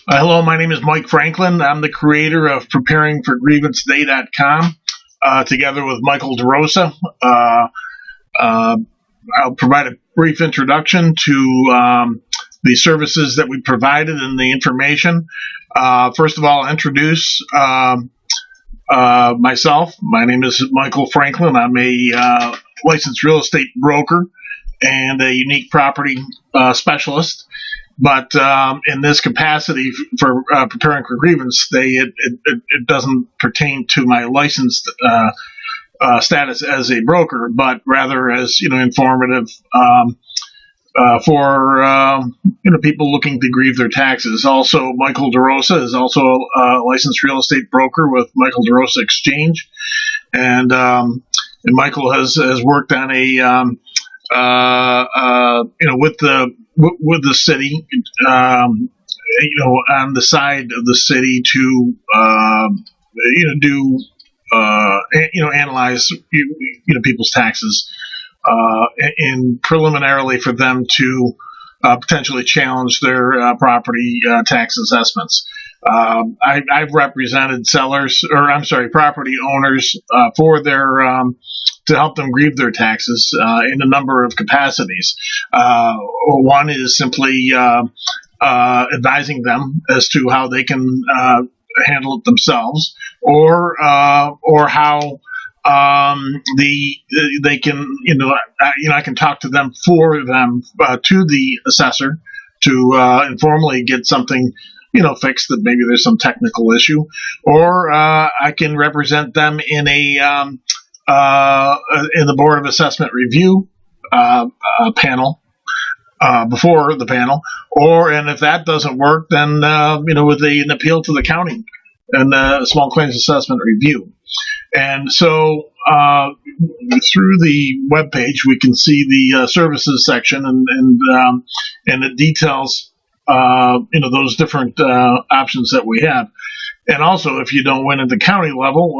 Hello, my name is Mike Franklin. I'm the creator of PreparingforGrievanceday.com, together with Michael DeRosa. Uh, I'll provide a brief introduction to the services that we provided and the information. First of all, I'll introduce myself. My name is Michael Franklin. I'm a licensed real estate broker and a unique property specialist. But in this capacity for preparing for grievance day, it doesn't pertain to my licensed status as a broker, but rather as informative for people looking to grieve their taxes. Also, Michael DeRosa is also a licensed real estate broker with Michael DeRosa Exchange, and Michael has worked on a with the city, on the side of the city to, analyze, people's taxes, and preliminarily for them to potentially challenge their property tax assessments. I've represented property owners for their to help them grieve their taxes in a number of capacities. One is simply advising them as to how they can handle it themselves, or how they can I can talk to them for them to the assessor to informally get something fixed, that maybe there's some technical issue, or I can represent them in the Board of Assessment Review panel, before the panel, and if that doesn't work, then with an appeal to the county and Small Claims Assessment Review. And so through the webpage, we can see the services section and it details those different options that we have. And also, if you don't win at the county level,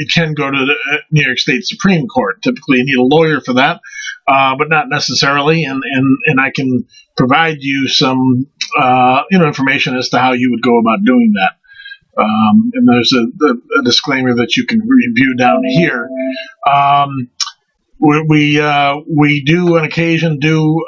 it can go to the New York State Supreme Court. Typically, you need a lawyer for that, but not necessarily. And I can provide you some information as to how you would go about doing that. And there's a disclaimer that you can review down here. We do on occasion do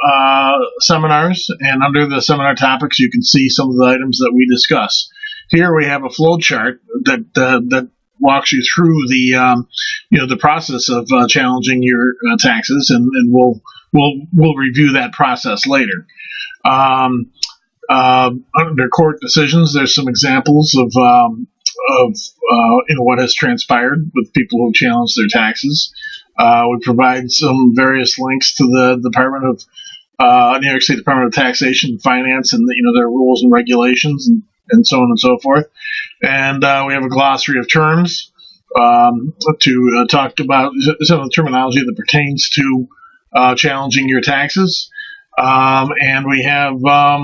seminars, and under the seminar topics, you can see some of the items that we discuss. Here we have a flow chart that walks you through the process of challenging your taxes, and we'll review that process later. Under court decisions, there's some examples of what has transpired with people who challenge their taxes. We provide some various links to the Department of New York State Department of Taxation and Finance, and their rules and regulations, and so on and so forth. And we have a glossary of terms to talk about some of the terminology that pertains to challenging your taxes. And we have a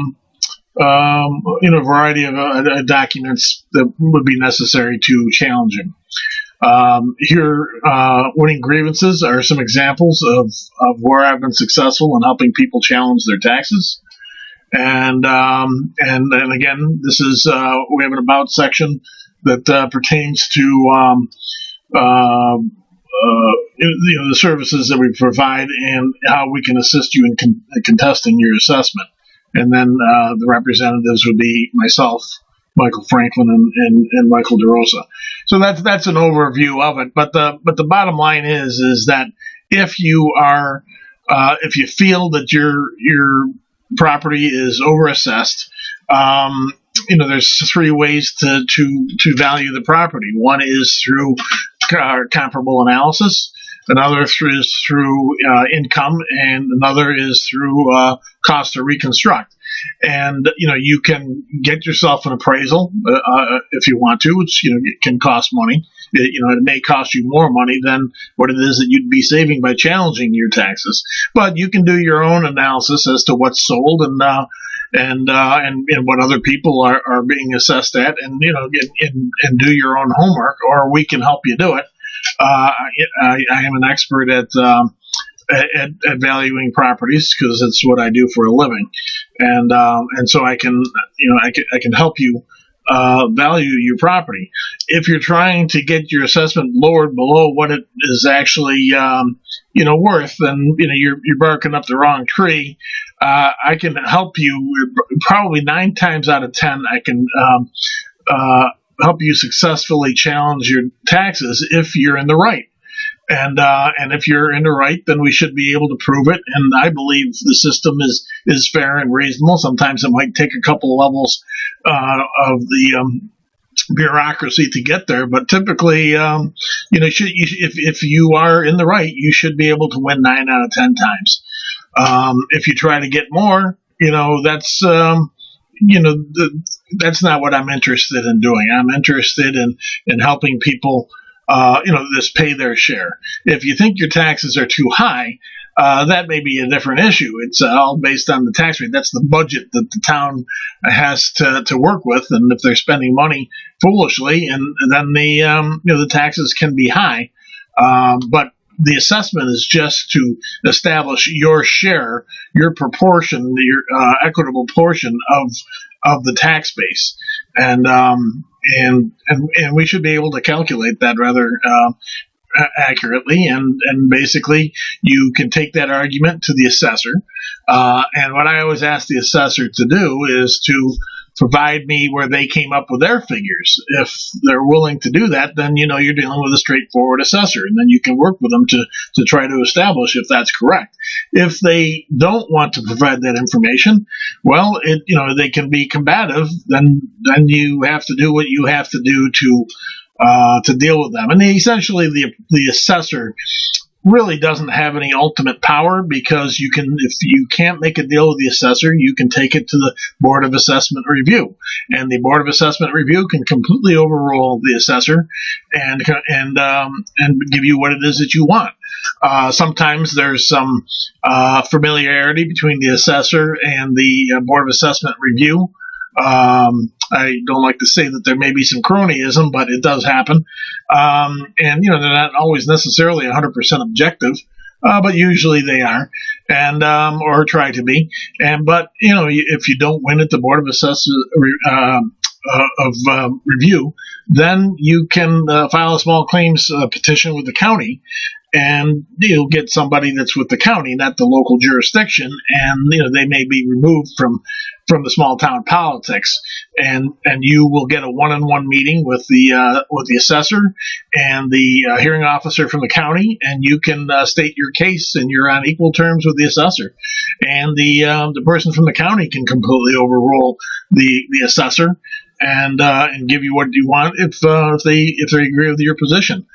variety of documents that would be necessary to challenge them. Here, winning grievances are some examples of where I've been successful in helping people challenge their taxes. And again, this is we have an about section that pertains to the services that we provide and how we can assist you in contesting your assessment. And then the representatives would be myself, Michael Franklin, and Michael DeRosa. So that's an overview of it. But the bottom line is that if you feel that your property is overassessed, there's three ways to value the property. One is through comparable analysis. Another is through income, and another is through cost to reconstruct. And you can get yourself an appraisal if you want to, which it can cost money. It may cost you more money than what it is that you'd be saving by challenging your taxes. But you can do your own analysis as to what's sold and what other people are being assessed at, and do your own homework, or we can help you do it. I am an expert at at valuing properties because it's what I do for a living, and so I can I can help you value your property. If you're trying to get your assessment lowered below what it is actually worth, then you're barking up the wrong tree. I can help you. Probably 9 times out of 10, I can help you successfully challenge your taxes if you're in the right. And if you're in the right, then we should be able to prove it. And I believe the system is fair and reasonable. Sometimes it might take a couple of levels of the bureaucracy to get there, but typically, if you are in the right, you should be able to win 9 out of 10 times. If you try to get more, that's that's not what I'm interested in doing. I'm interested in helping people just pay their share. If you think your taxes are too high, that may be a different issue. It's all based on the tax rate. That's the budget that the town has to work with, and if they're spending money foolishly, and then the taxes can be high. But the assessment is just to establish your share, your proportion, your equitable portion of the tax base, and we should be able to calculate that rather accurately, and basically you can take that argument to the assessor, and what I always ask the assessor to do is to provide me where they came up with their figures. If they're willing to do that, then you're dealing with a straightforward assessor, and then you can work with them to try to establish if that's correct. If they don't want to provide that information, well, they can be combative. Then you have to do what you have to do to deal with them. And essentially, the assessor really doesn't have any ultimate power, because if you can't make a deal with the assessor, you can take it to the Board of Assessment Review, and the Board of Assessment Review can completely overrule the assessor and give you what it is that you want. Sometimes there's some familiarity between the assessor and the Board of Assessment Review. I don't like to say that there may be some cronyism, but it does happen. And they're not always necessarily 100% objective, but usually they are, and or try to be. But if you don't win at the Board of Review, then you can file a small claims petition with the county, and you'll get somebody that's with the county, not the local jurisdiction, and they may be removed from the small town politics, and you will get a one-on-one meeting with the assessor and the hearing officer from the county, and you can state your case, and you're on equal terms with the assessor, and the person from the county can completely overrule the assessor and give you what you want if they agree with your position.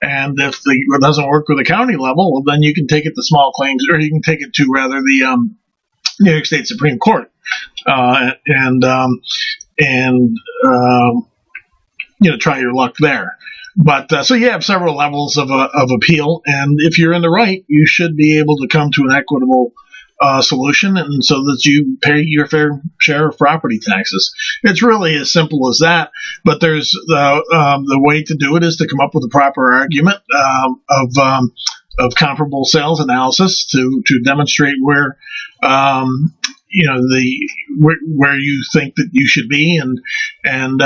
And if it doesn't work with the county level, well, then you can take it to small claims, or you can take it to rather the New York State Supreme Court, and try your luck there. But so you have several levels of appeal, and if you're in the right, you should be able to come to an equitable solution, and so that you pay your fair share of property taxes. It's really as simple as that. But there's the way to do it is to come up with a proper argument of comparable sales analysis to demonstrate where where you think that you should be, and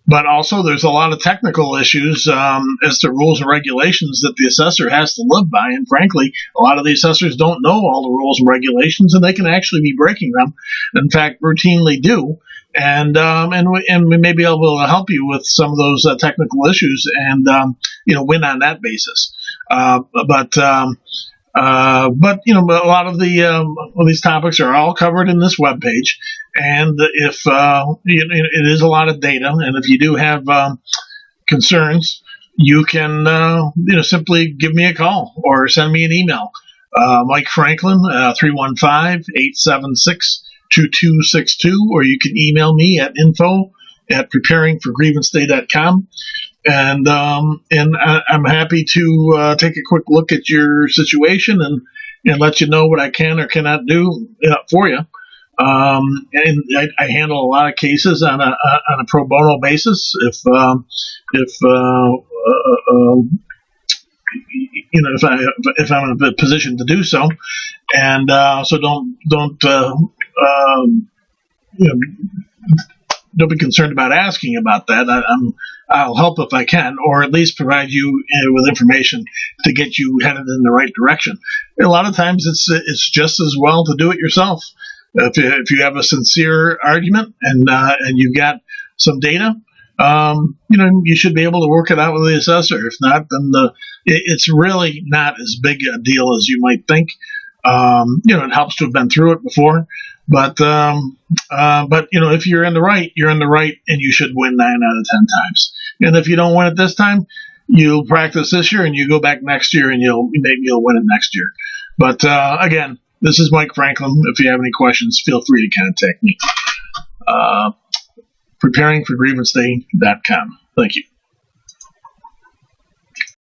but also there's a lot of technical issues as to rules and regulations that the assessor has to live by, and frankly, a lot of the assessors don't know all the rules and regulations, and they can actually be breaking them. In fact, routinely do. And we may be able to help you with some of those technical issues, and win on that basis. But a lot of these topics are all covered in this webpage, and if it is a lot of data, and if you do have concerns, you can simply give me a call or send me an email. Mike Franklin, 315-876-2262, or you can email me at info@preparingforgrievanceday.com. And I'm happy to take a quick look at your situation and let you know what I can or cannot do for you. And I handle a lot of cases on a pro bono basis. If if I'm in a position to do so, and so don't don't be concerned about asking about that. I'll help if I can, or at least provide you with information to get you headed in the right direction. A lot of times it's just as well to do it yourself. If you have a sincere argument and you've got some data, you should be able to work it out with the assessor. If not, then it's really not as big a deal as you might think. It helps to have been through it before, but if you're in the right, you're in the right, and you should win 9 out of 10 times. And if you don't win it this time, you'll practice this year, and you go back next year, and maybe you'll win it next year. But again, this is Mike Franklin. If you have any questions, feel free to contact me. PreparingforGrievanceday.com. Thank you.